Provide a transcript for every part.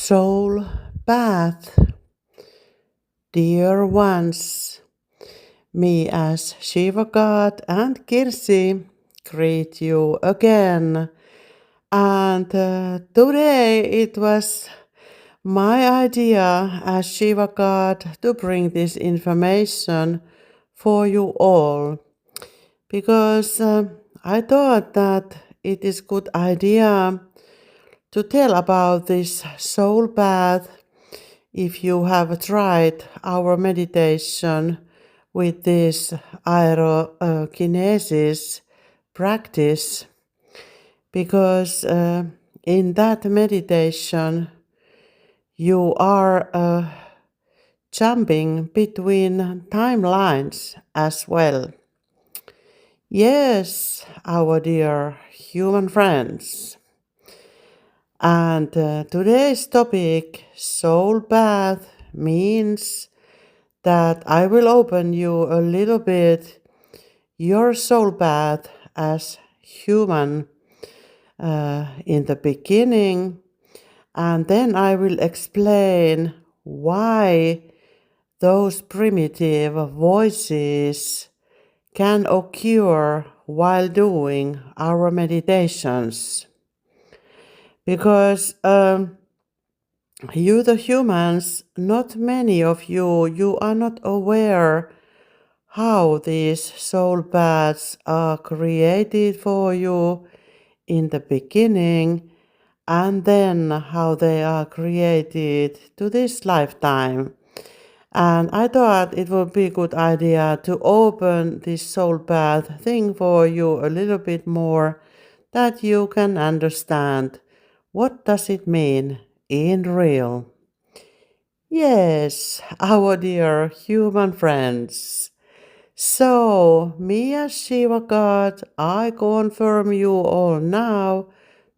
Soul bath, dear ones, me as Shiva God and Kirsi greet you again. And today it was my idea as Shiva God to bring this information for you all because I thought that it is good idea to tell about this soul bath if you have tried our meditation with this aerokinesis practice, because in that meditation you are jumping between timelines as well. Yes, our dear human friends. And today's topic, soul bath, means that I will open you a little bit your soul bath as human in the beginning, and then I will explain why those primitive voices can occur while doing our meditations. Because you, the humans, not many of you are not aware how these soul baths are created for you in the beginning, and then how they are created to this lifetime. And I thought it would be a good idea to open this soul bath thing for you a little bit more, that you can understand what does it mean in real. Yes, our dear human friends. So, me as Shiva God, I confirm you all now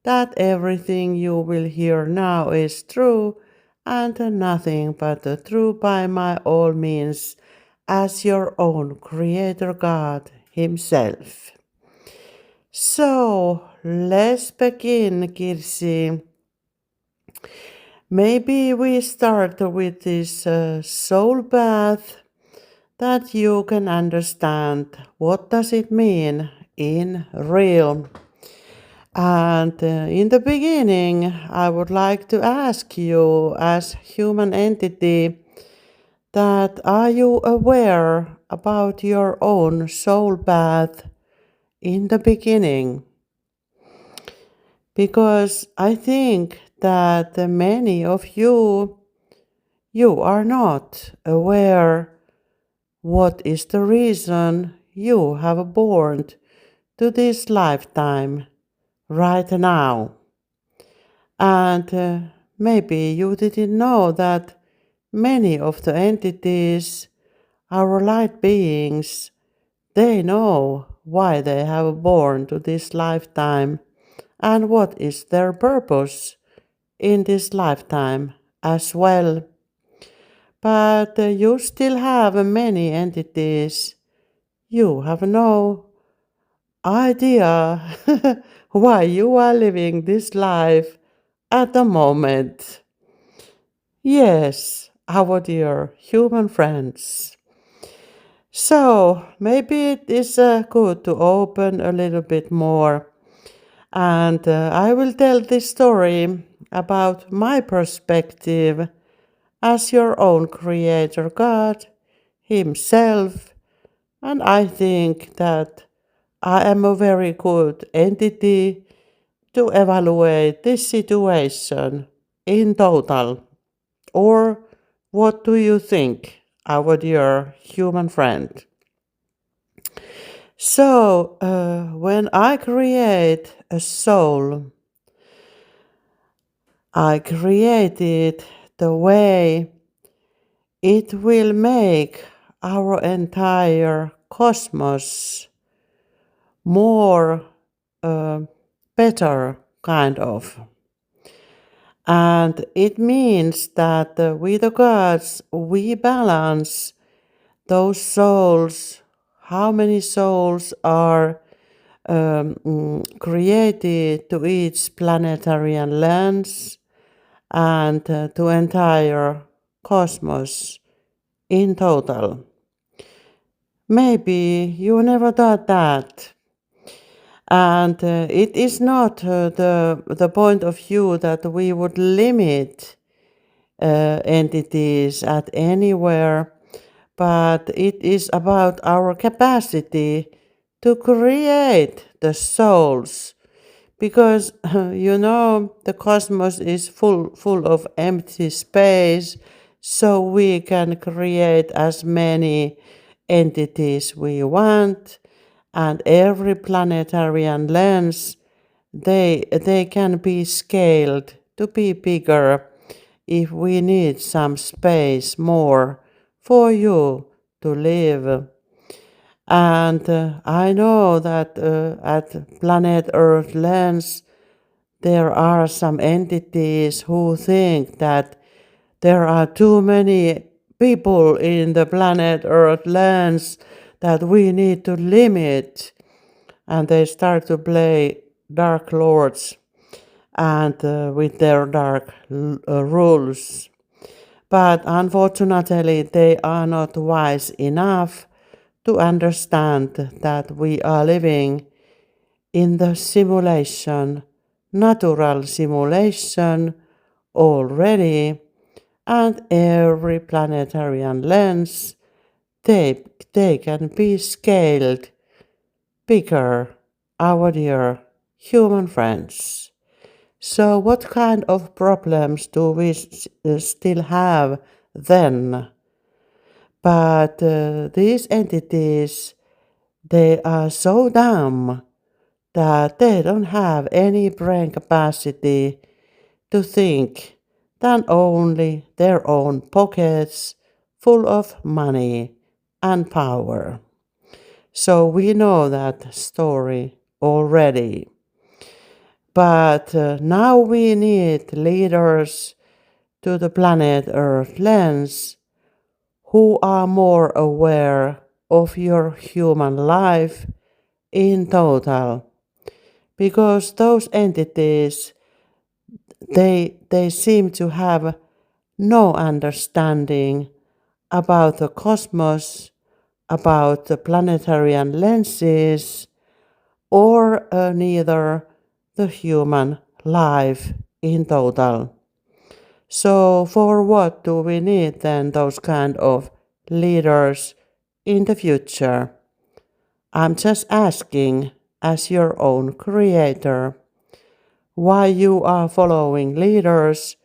that everything you will hear now is true and nothing but the truth by my all means as your own Creator God Himself. So, let's begin, Kirsi. Maybe we start with this soul bath, that you can understand what does it mean in real. And in the beginning, I would like to ask you as human entity that are you aware about your own soul bath in the beginning? Because I think that many of you are not aware what is the reason you have born to this lifetime right now. And maybe you didn't know that many of the entities, our light beings, they know why they have born to this lifetime and what is their purpose in this lifetime as well. But you still have many entities. You have no idea why you are living this life at the moment. Yes, our dear human friends. So maybe it is good to open a little bit more, and I will tell this story about my perspective as your own Creator God Himself, and I think that I am a very good entity to evaluate this situation in total. Or what do you think, our dear human friend? So, when I create a soul, I create it the way it will make our entire cosmos more better, kind of. And it means that with the gods, we balance those souls, how many souls are created to each planetary lens, and to entire cosmos in total. Maybe you never thought that. And it is not the point of view that we would limit entities at anywhere, but it is about our capacity to create the souls. Because the cosmos is full of empty space, so we can create as many entities we want, and every planetarian lens, they can be scaled to be bigger if we need some space more for you to live. And I know that at Planet Earth Lens, there are some entities who think that there are too many people in the Planet Earth Lens that we need to limit. And they start to play Dark Lords and with their dark rules. But unfortunately, they are not wise enough to understand that we are living in the simulation, natural simulation already, and every planetarian lens, they can be scaled bigger, our dear human friends. So what kind of problems do we still have then? But these entities, they are so dumb that they don't have any brain capacity to think than only their own pockets full of money and power. So we know that story already. But now we need leaders to the planet Earth lens who are more aware of your human life in total. Because those entities, they seem to have no understanding about the cosmos, about the planetarian lenses, or neither the human life in total. So for what do we need then those kind of leaders in the future? I'm just asking, as your own creator, why you are following leaders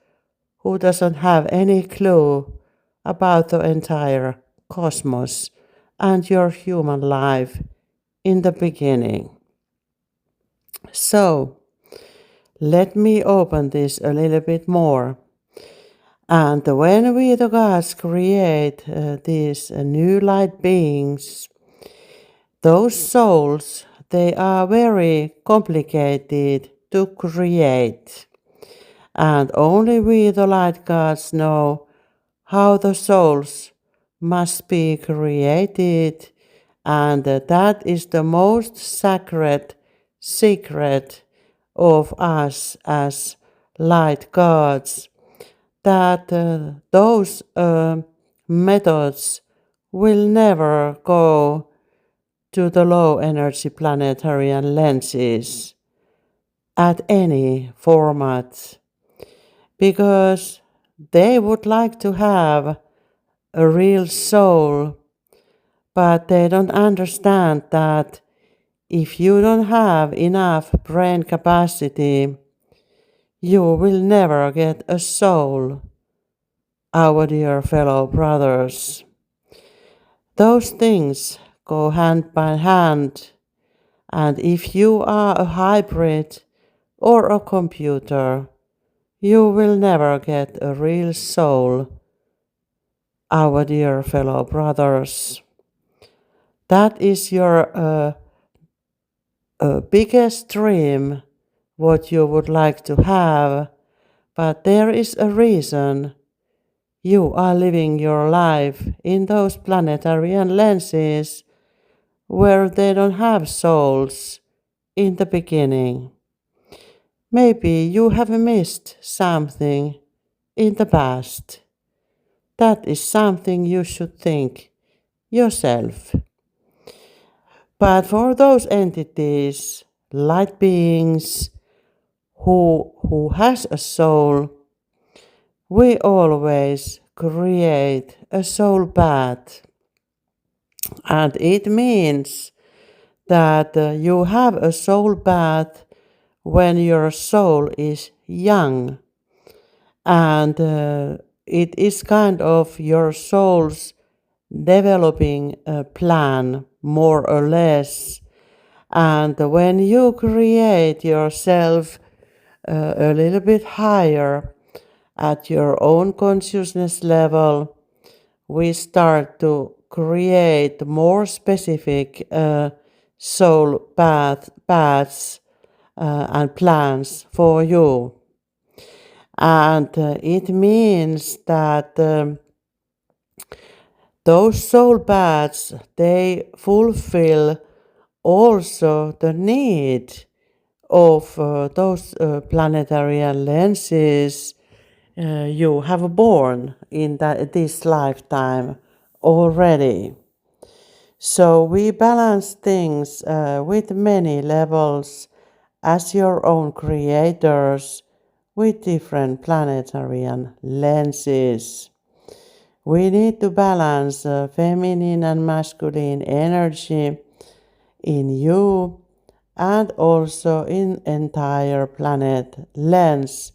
who doesn't have any clue about the entire cosmos and your human life in the beginning. So, let me open this a little bit more. And when we, the gods, create these new light beings, those souls, they are very complicated to create. And only we, the light gods, know how the souls must be created, and that is the most sacred secret of us as light gods, that those methods will never go to the low energy planetarian lenses at any format, because they would like to have a real soul, but they don't understand that if you don't have enough brain capacity, you will never get a soul, our dear fellow brothers. Those things go hand by hand, and if you are a hybrid or a computer, you will never get a real soul, our dear fellow brothers. That is your biggest dream, what you would like to have, but there is a reason you are living your life in those planetarian lenses where they don't have souls in the beginning. Maybe you have missed something in the past. That is something you should think yourself. But for those entities, light beings who has a soul, we always create a soul path. And it means that you have a soul path when your soul is young. And it is kind of your soul's developing plan, more or less. And when you create yourself a little bit higher at your own consciousness level, we start to create more specific soul paths and plans for you. And it means that those soul paths, they fulfill also the need of those planetary lenses you have born in this lifetime already. So we balance things with many levels as your own creators with different planetary lenses. We need to balance feminine and masculine energy in you and also in entire planet lens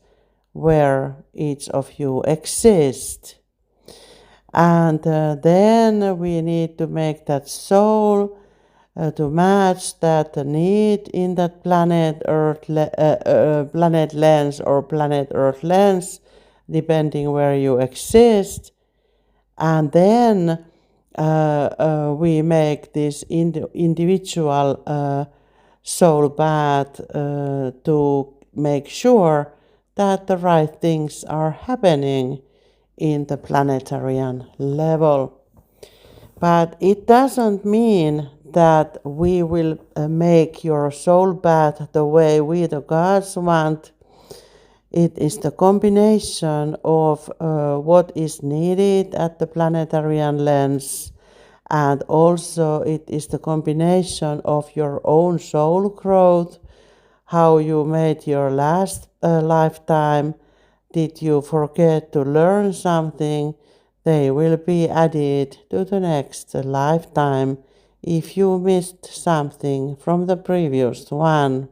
where each of you exists. And then we need to make that soul to match that need in that planet planet lens or planet Earth lens, depending where you exist. And then we make this individual soul path to make sure that the right things are happening in the planetarian level. But it doesn't mean that we will make your soul path the way we the gods want. It is the combination of what is needed at the planetarian lens, and also it is the combination of your own soul growth, how you made your last lifetime. Did you forget to learn something? They will be added to the next lifetime if you missed something from the previous one.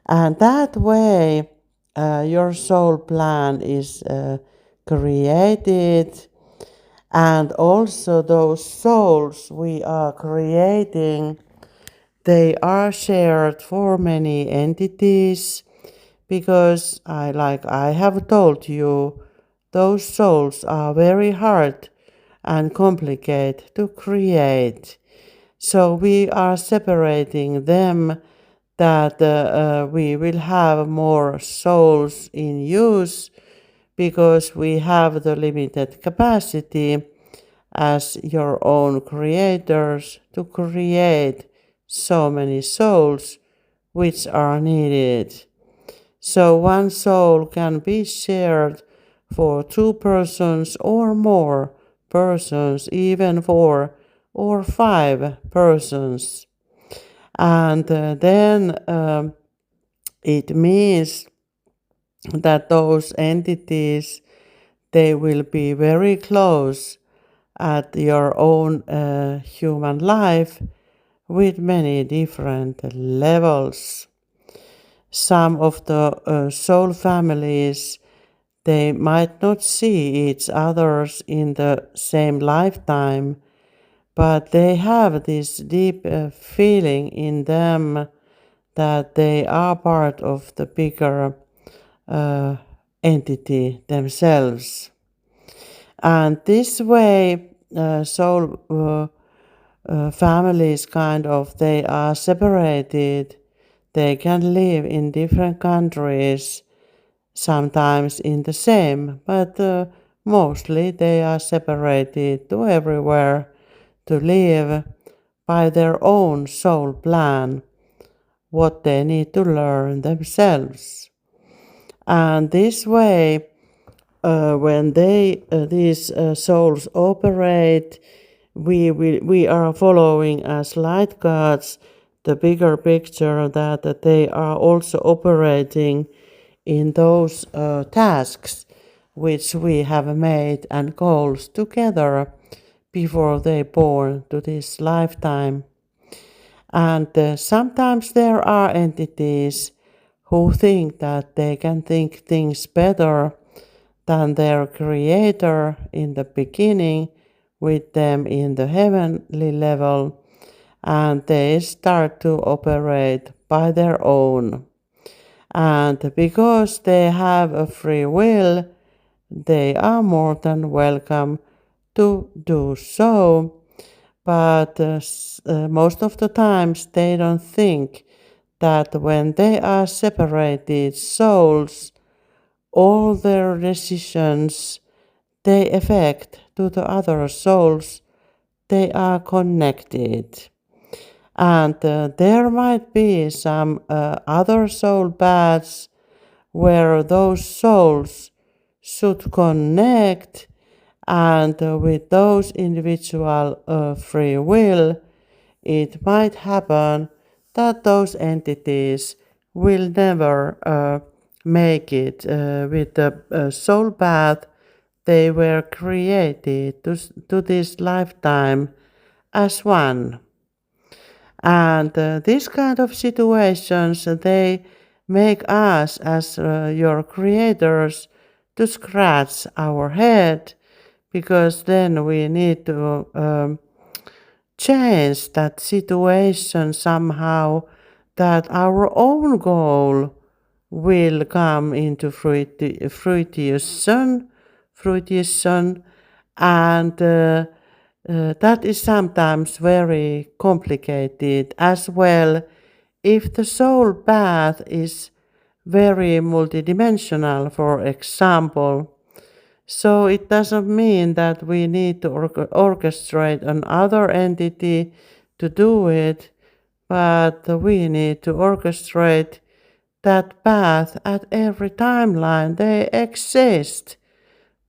And that way, your soul plan is created, and also those souls we are creating, they are shared for many entities, because I have told you, those souls are very hard and complicated to create. So we are separating them, that we will have more souls in use because we have the limited capacity as your own creators to create so many souls which are needed. So one soul can be shared for 2 persons or more persons, even 4 or 5 persons. And then it means that those entities, they will be very close at your own human life with many different levels. Some of the soul families, they might not see each others in the same lifetime, but they have this deep feeling in them that they are part of the bigger entity themselves. And this way, soul families kind of, they are separated. They can live in different countries, sometimes in the same, but mostly they are separated to everywhere to live by their own soul plan, what they need to learn themselves. And this way, when these souls operate, we are following as light gods the bigger picture that they are also operating in those tasks which we have made and goals together before they born to this lifetime. And sometimes there are entities who think that they can think things better than their creator in the beginning with them in the heavenly level, and they start to operate by their own. And because they have a free will, they are more than welcome to do so. But most of the times they don't think that when they are separated souls, all their decisions they affect to the other souls, they are connected. And there might be some other soul paths where those souls should connect, and with those individual free will, it might happen that those entities will never make it with the soul path they were created to this lifetime as one. And these kind of situations, they make us as your creators to scratch our head, because then we need to change that situation somehow, that our own goal will come into fruition, and that is sometimes very complicated as well if the soul path is very multidimensional, for example. So it doesn't mean that we need to orchestrate another entity to do it, but we need to orchestrate that path at every timeline they exist,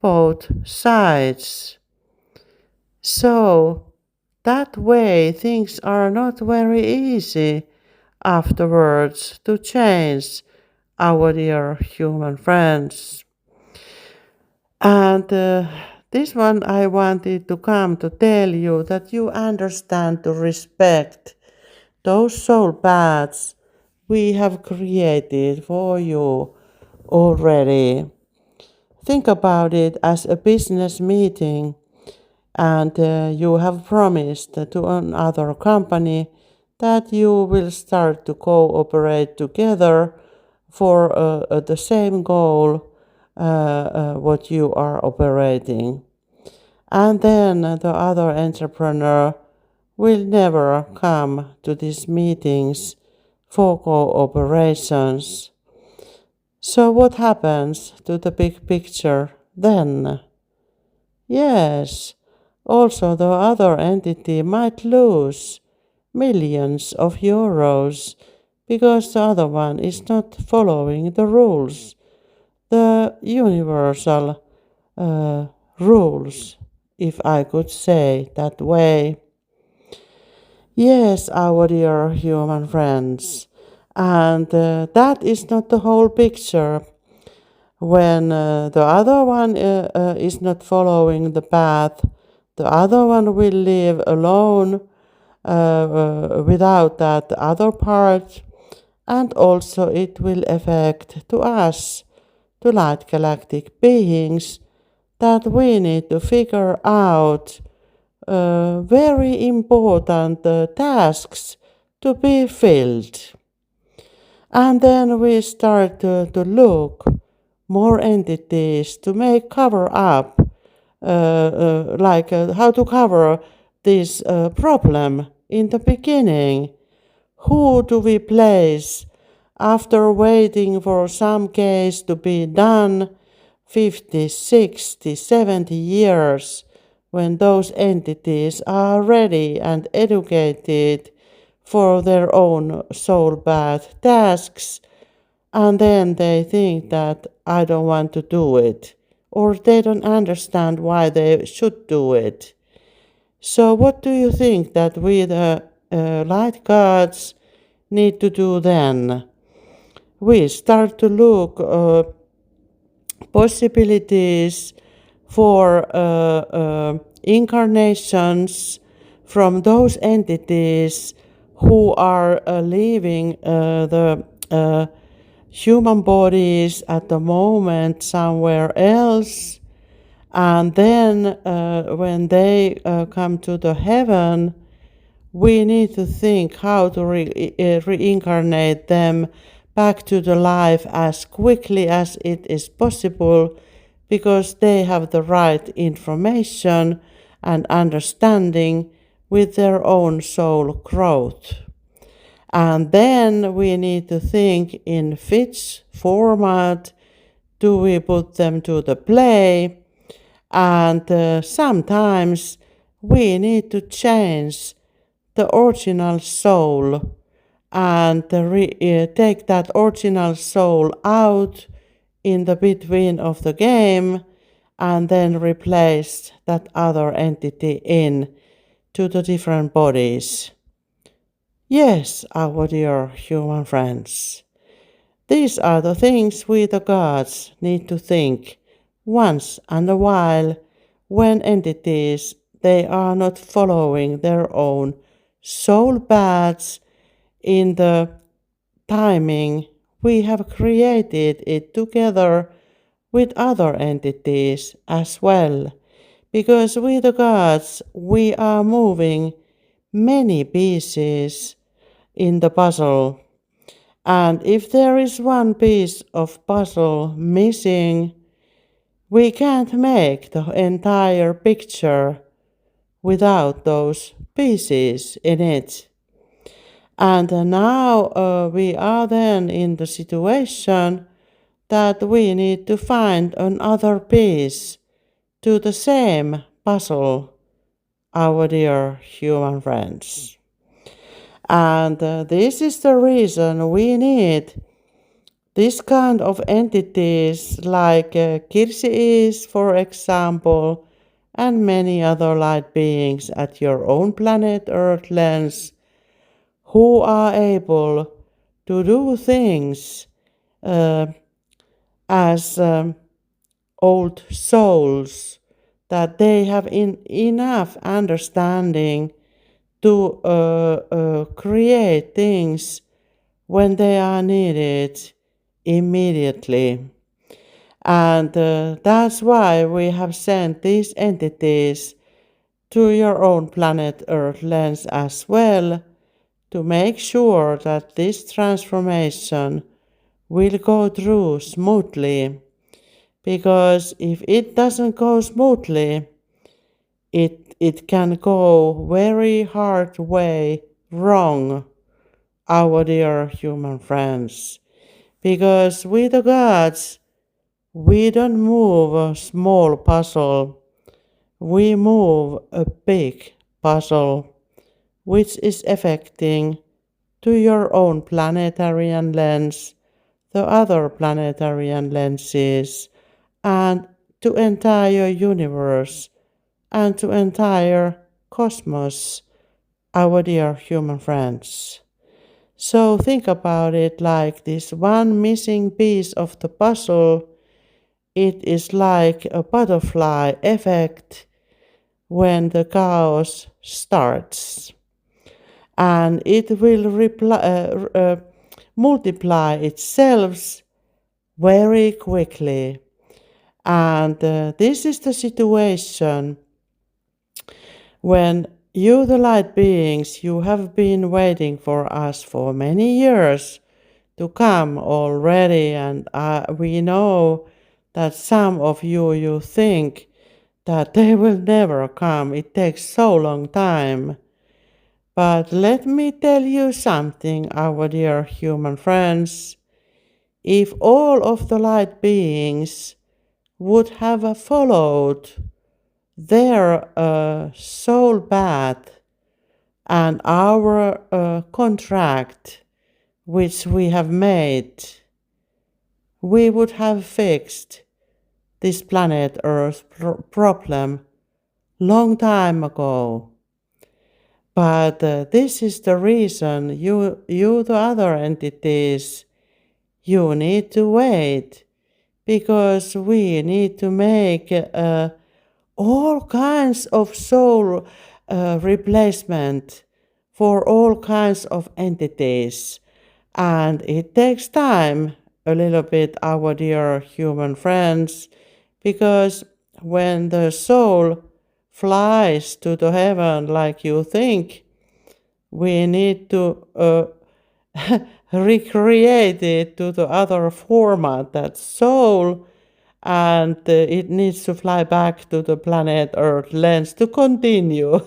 both sides. So that way things are not very easy afterwards to change, our dear human friends. And this one I wanted to come to tell you that you understand to respect those soul paths we have created for you already. Think about it as a business meeting, and you have promised to another company that you will start to cooperate together for the same goal what you are operating. And then the other entrepreneur will never come to these meetings for cooperations. So what happens to the big picture then? Yes, also the other entity might lose millions of euros because the other one is not following the rules, the universal rules, if I could say that way. Yes, our dear human friends, and that is not the whole picture. When the other one is not following the path, the other one will live alone without that other part, and also it will affect to us, to light galactic beings, that we need to figure out very important tasks to be filled. And then we start to look more entities to make cover up, like how to cover this problem in the beginning. Who do we place after waiting for some case to be done 50, 60, 70 years, when those entities are ready and educated for their own soul path tasks, and then they think that I don't want to do it, or they don't understand why they should do it. So what do you think that we the light gods need to do then? We start to look possibilities for incarnations from those entities who are leaving the human bodies at the moment somewhere else, and then when they come to the heaven, we need to think how to reincarnate them back to the life as quickly as it is possible, because they have the right information and understanding with their own soul growth. And then we need to think in which format do we put them to the play, and sometimes we need to change the original soul and take that original soul out in the between of the game and then replace that other entity in to the different bodies. Yes, our dear human friends, these are the things we the gods need to think once and a while when entities they are not following their own soul paths in the timing we have created it together with other entities as well, because we the gods we are moving many pieces in the puzzle, and if there is one piece of puzzle missing, we can't make the entire picture without those pieces in it. And now we are then in the situation that we need to find another piece to the same puzzle, our dear human friends. And this is the reason we need this kind of entities like Kirsi is, for example, and many other light beings at your own planet Earthlands who are able to do things as old souls, that they have enough understanding to create things when they are needed immediately. And that's why we have sent these entities to your own planet Earthlands as well, to make sure that this transformation will go through smoothly. Because if it doesn't go smoothly, it can go very hard way wrong, our dear human friends. Because we the gods, we don't move a small puzzle, we move a big puzzle, which is affecting to your own planetarian lens, the other planetarian lenses, and to entire universe, and to entire cosmos, our dear human friends. So think about it like this one missing piece of the puzzle. It is like a butterfly effect when the chaos starts. And it will multiply itself very quickly. And this is the situation when you, the light beings, you have been waiting for us for many years to come already, and we know that some of you think that they will never come. It takes so long time. But let me tell you something, our dear human friends. If all of the light beings would have followed their soul path and our contract which we have made, we would have fixed this planet Earth problem long time ago. But this is the reason you the other entities, you need to wait, because we need to make all kinds of soul replacement for all kinds of entities. And it takes time, a little bit, our dear human friends, because when the soul flies to the heaven like you think, we need to recreate it to the other format, that soul, and it needs to fly back to the planet Earth lens to continue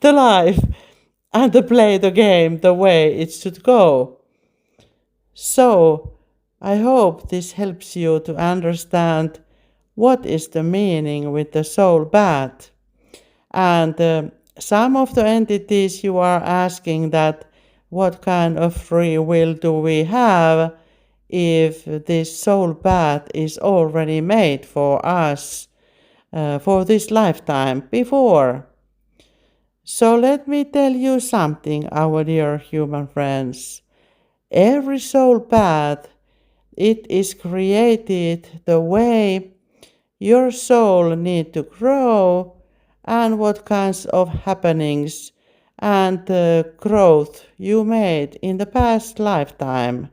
the life and to play the game the way it should go. So, I hope this helps you to understand what is the meaning with the soul path. And some of the entities you are asking that what kind of free will do we have if this soul path is already made for us for this lifetime before. So let me tell you something, our dear human friends. Every soul path, it is created the way your soul need to grow and what kinds of happenings and growth you made in the past lifetime.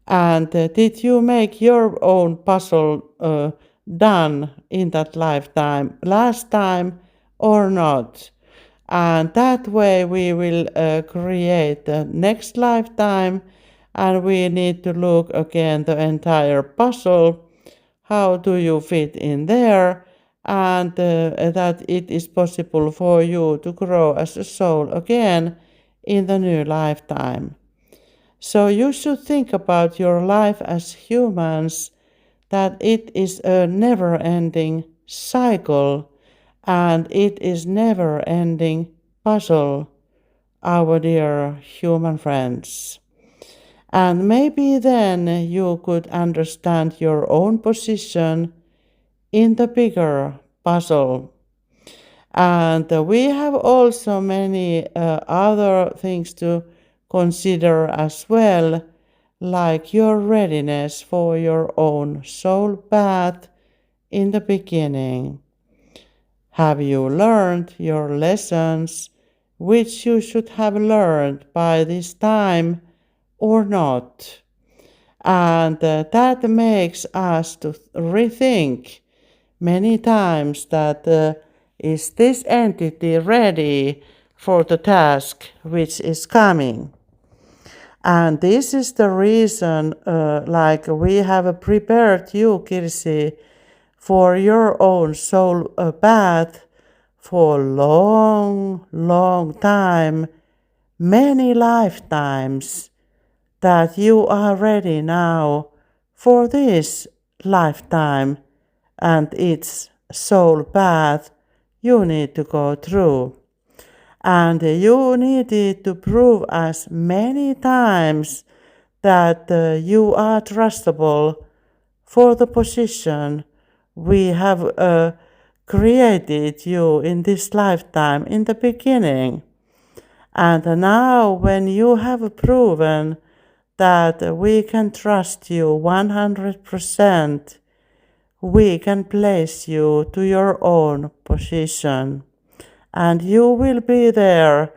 And did you make your own puzzle done in that lifetime last time or not? And that way we will create the next lifetime, and we need to look again the entire puzzle. How do you fit in there? And that it is possible for you to grow as a soul again in the new lifetime. So you should think about your life as humans, that it is a never-ending cycle and it is never-ending puzzle, our dear human friends. And maybe then you could understand your own position in the bigger puzzle. And we have also many other things to consider as well, like your readiness for your own soul path in the beginning. Have you learned your lessons which you should have learned by this time or not? And that makes us to rethink many times that is this entity ready for the task which is coming? And this is the reason, like we have prepared you, Kirsi, for your own soul path for long, long time, many lifetimes, that you are ready now for this lifetime and its soul path you need to go through. And you needed to prove as many times that you are trustable for the position we have created you in this lifetime in the beginning. And now when you have proven that we can trust you 100%, we can place you to your own position. And you will be there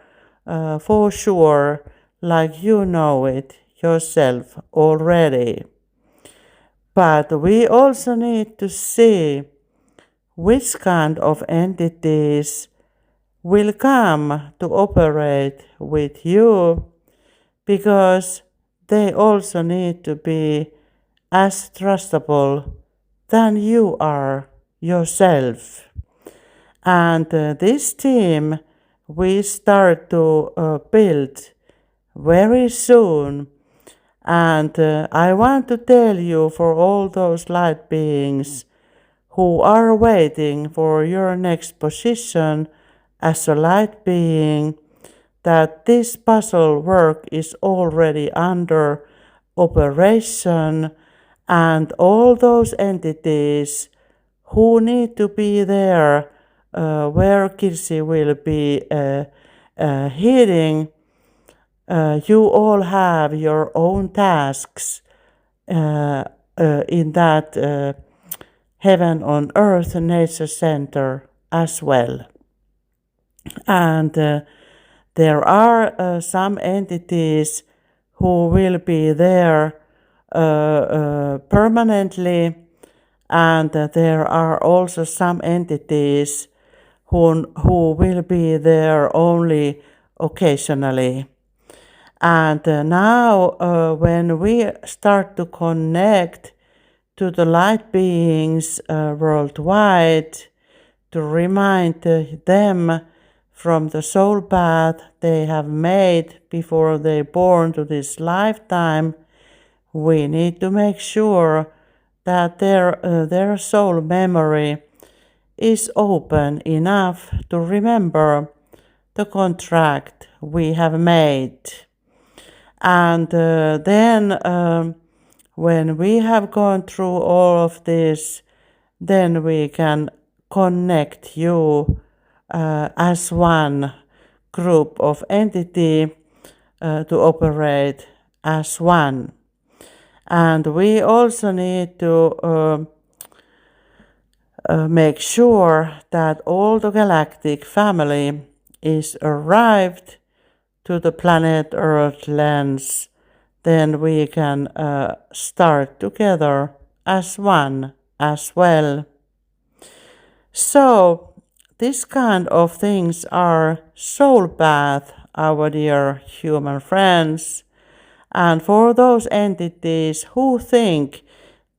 for sure, like you know it yourself already. But we also need to see which kind of entities will come to operate with you, because they also need to be as trustable than you are yourself. And this team we start to build very soon. And I want to tell you, for all those light beings who are waiting for your next position as a light being, that this puzzle work is already under operation, And all those entities who need to be there, where Kirsi will be healing, you all have your own tasks in that Heaven on Earth Nature Center as well. And there are some entities who will be there permanently, and there are also some entities who will be there only occasionally. And now, when we start to connect to the light beings worldwide, to remind them from the soul path they have made before they born to this lifetime, we need to make sure that their soul memory is open enough to remember the contract we have made. And then when we have gone through all of this, then we can connect you as one group of entity to operate as one. And we also need to make sure that all the galactic family is arrived to the planet Earth lens. Then we can start together as one as well. So, this kind of things are soul path, our dear human friends. And for those entities who think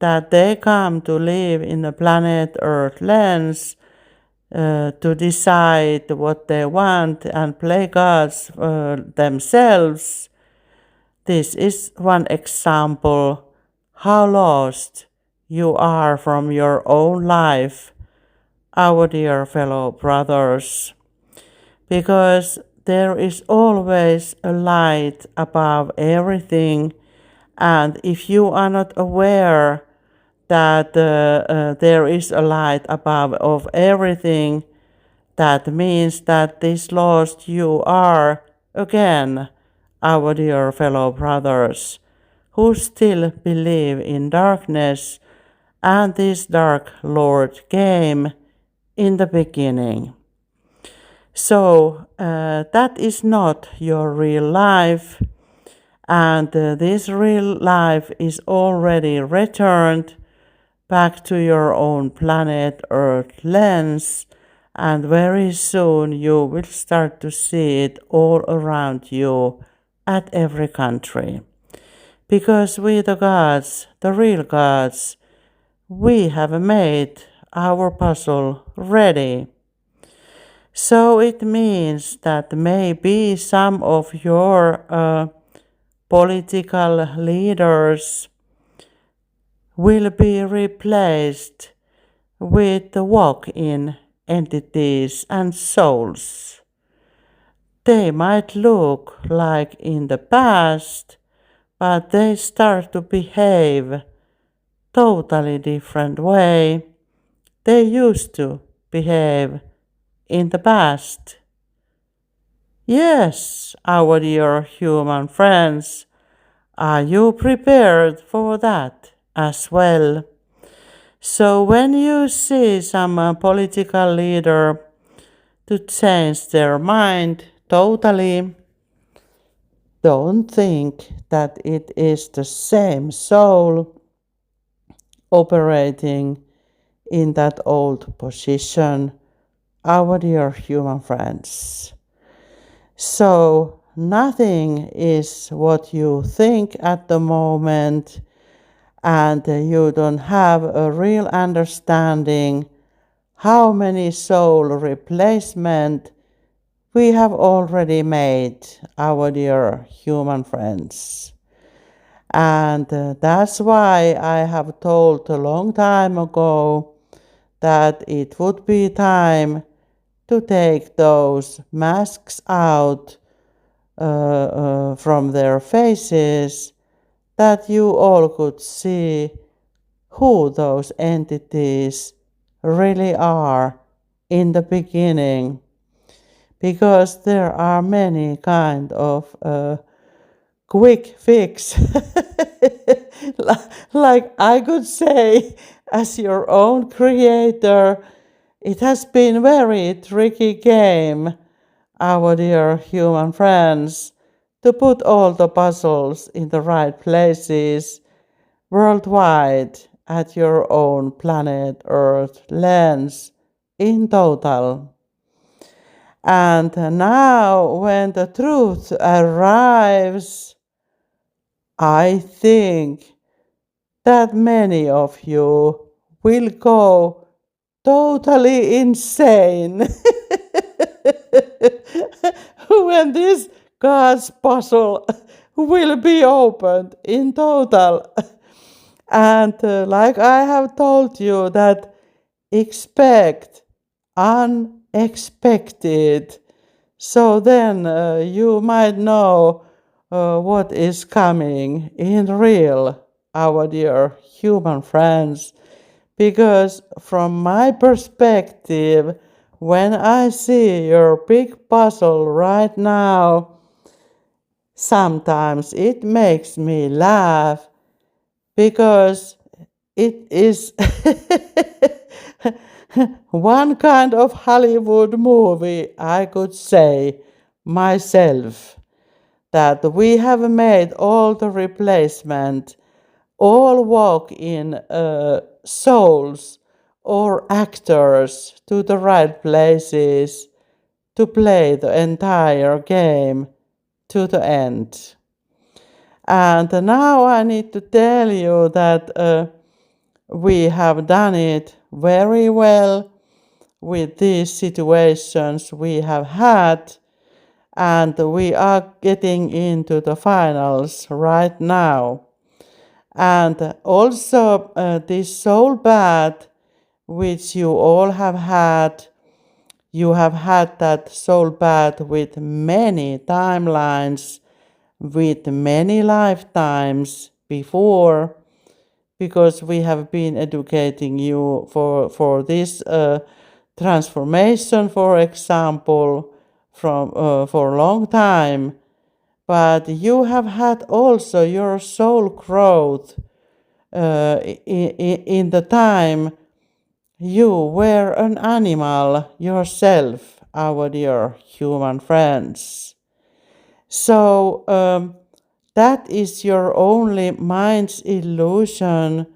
that they come to live in the planet Earth lens to decide what they want and play gods themselves, this is one example how lost you are from your own life, our dear fellow brothers, because there is always a light above everything, and if you are not aware that there is a light above of everything, that means that this lost you are again, our dear fellow brothers, who still believe in darkness, and this dark Lord came in the beginning. So that is not your real life, and this real life is already returned back to your own planet Earth lens, and very soon you will start to see it all around you at every country. Because we the gods, the real gods, we have made our puzzle ready. So it means that maybe some of your political leaders will be replaced with walk-in entities and souls. They might look like in the past, but they start to behave totally different way they used to behave in the past. Yes, our dear human friends, are you prepared for that as well? So when you see some political leader to change their mind totally, don't think that it is the same soul operating in that old position, our dear human friends. So nothing is what you think at the moment, and you don't have a real understanding how many soul replacement we have already made, our dear human friends. And that's why I have told a long time ago that it would be time to take those masks out from their faces, that you all could see who those entities really are in the beginning, because there are many kind of quick fix. Like I could say, as your own creator, it has been very tricky game, our dear human friends, to put all the puzzles in the right places worldwide at your own planet Earth lens in total. And now, when the truth arrives, I think that many of you will go totally insane when this God's puzzle will be opened in total. And like I have told you, that expect unexpected. So then you might know what is coming in real, our dear human friends. Because from my perspective, when I see your big puzzle right now, sometimes it makes me laugh, because it is one kind of Hollywood movie, I could say myself, that we have made all the replacement, all walk in souls or actors to the right places to play the entire game to the end. And now I need to tell you that we have done it very well with these situations we have had, and we are getting into the finals right now. And also this soul bath, which you all have had, you have had that soul bath with many timelines, with many lifetimes before, because we have been educating you for this transformation, for example, from for a long time. But you have had also your soul growth in the time you were an animal yourself, our dear human friends. So that is your only mind's illusion,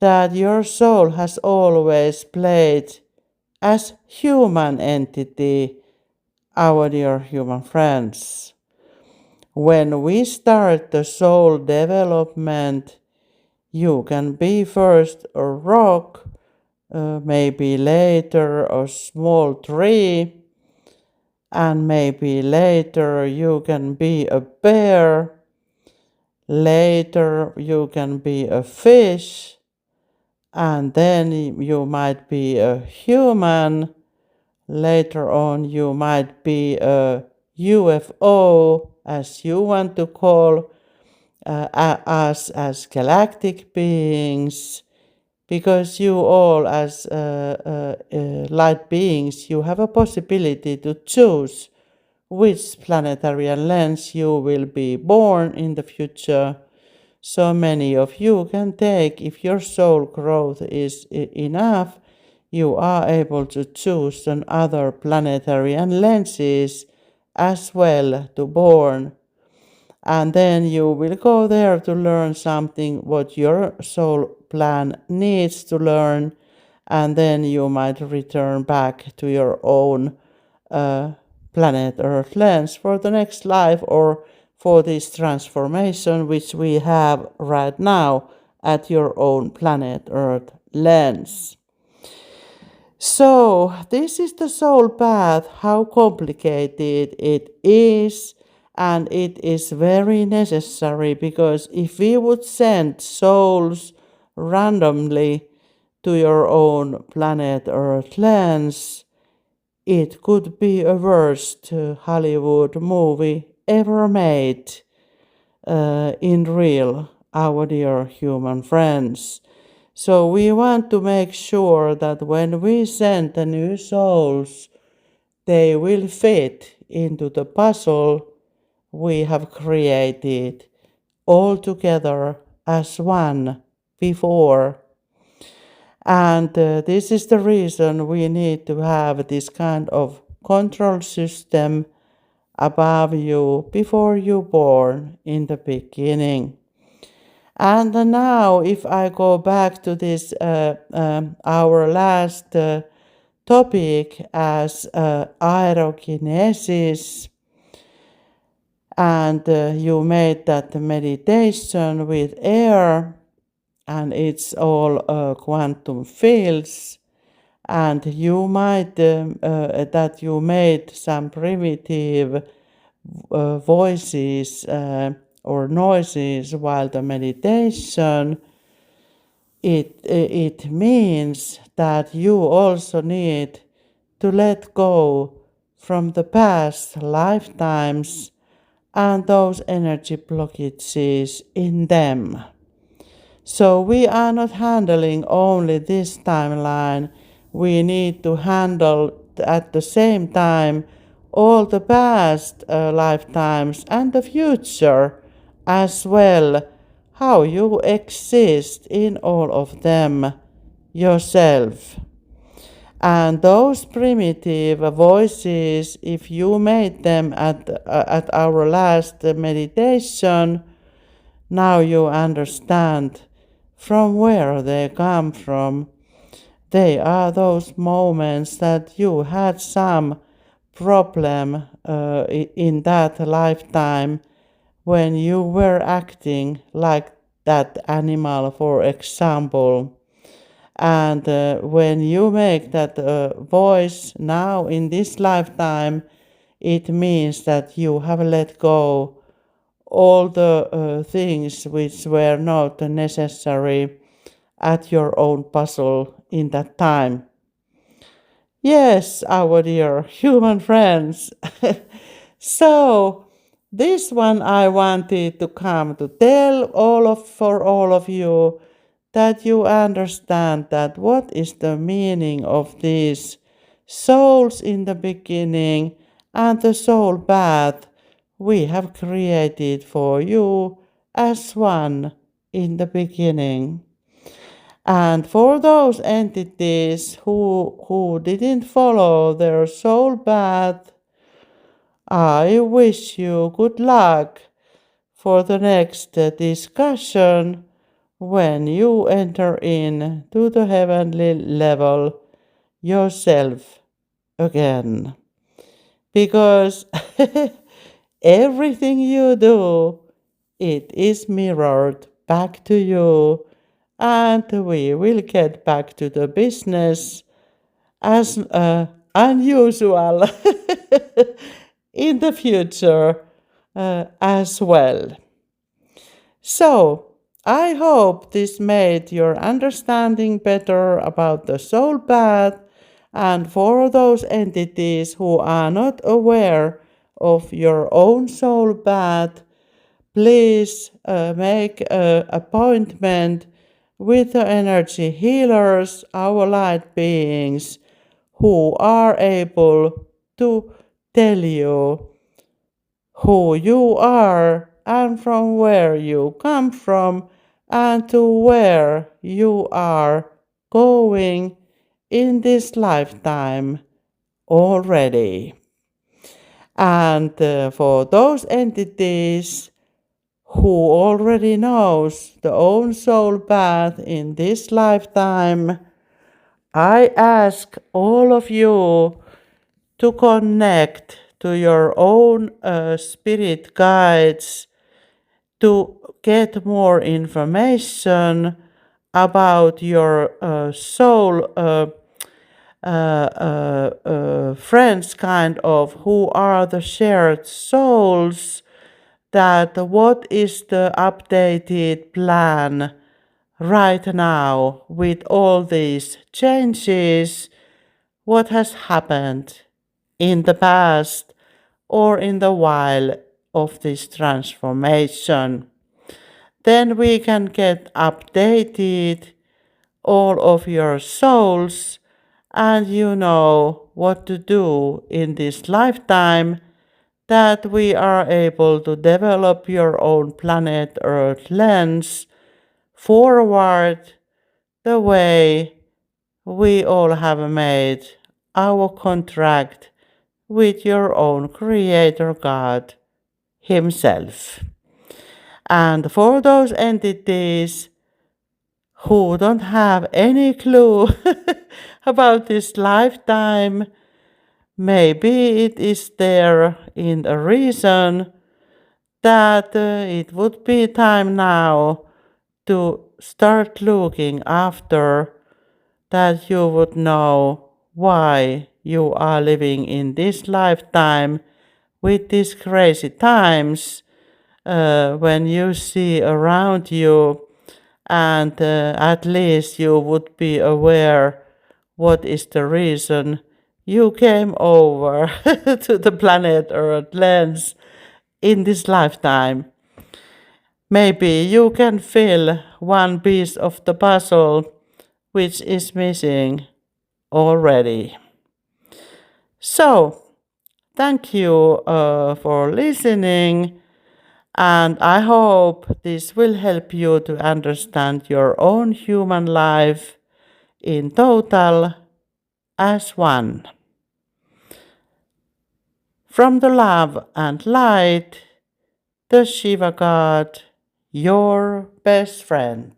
that your soul has always played as human entity, our dear human friends. When we start the soul development, you can be first a rock, maybe later a small tree, and maybe later you can be a bear, later you can be a fish, and then you might be a human, later on you might be a UFO, as you want to call us as galactic beings, because you all as light beings, you have a possibility to choose which planetary lens you will be born in the future. So many of you can take, if your soul growth is enough, you are able to choose some other planetary lenses as well to born. And then you will go there to learn something what your soul plan needs to learn, and then you might return back to your own planet Earth lens for the next life, or for this transformation which we have right now at your own planet Earth lens. So this is the soul path, how complicated it is, and it is very necessary, because if we would send souls randomly to your own planet Earth lens, it could be a worst Hollywood movie ever made in real, our dear human friends. So we want to make sure that when we send the new souls, they will fit into the puzzle we have created all together as one before. And this is the reason we need to have this kind of control system above you before you born in the beginning. And now, if I go back to this, our last topic as aerokinesis, and you made that meditation with air, and it's all quantum fields, and you might that you made some primitive voices or noises while the meditation. It means that you also need to let go from the past lifetimes and those energy blockages in them. So we are not handling only this timeline, we need to handle at the same time all the past lifetimes and the future as well, how you exist in all of them yourself. And those primitive voices, if you made them at our last meditation, now you understand from where they come from. They are those moments that you had some problem in that lifetime when you were acting like that animal, for example. And when you make that voice now in this lifetime, it means that you have let go all the things which were not necessary at your own puzzle in that time. Yes, our dear human friends. So, this one I wanted to come to tell for all of you that you understand that what is the meaning of these souls in the beginning and the soul path we have created for you as one in the beginning. And for those entities who didn't follow their soul path, I wish you good luck for the next discussion when you enter in to the heavenly level yourself again. Because everything you do, it is mirrored back to you, and we will get back to the business as unusual in the future as well. So, I hope this made your understanding better about the soul path, and for those entities who are not aware of your own soul path, please make an appointment with the energy healers, our light beings, who are able to tell you who you are and from where you come from and to where you are going in this lifetime already. And for those entities who already knows the own soul path in this lifetime, I ask all of you to connect to your own spirit guides to get more information about your soul friends, kind of, who are the shared souls, that what is the updated plan right now with all these changes, what has happened in the past or in the while of this transformation. Then we can get updated all of your souls, and you know what to do in this lifetime, that we are able to develop your own planet Earth lens forward the way we all have made our contract with your own Creator God Himself. And for those entities who don't have any clue about this lifetime, maybe it is there in a reason that it would be time now to start looking after, that you would know why you are living in this lifetime with these crazy times, when you see around you, and at least you would be aware what is the reason you came over to the planet Earth lens in this lifetime. Maybe you can fill one piece of the puzzle which is missing already. So, thank you for listening, and I hope this will help you to understand your own human life in total as one. From the love and light, the Shiva God, your best friend.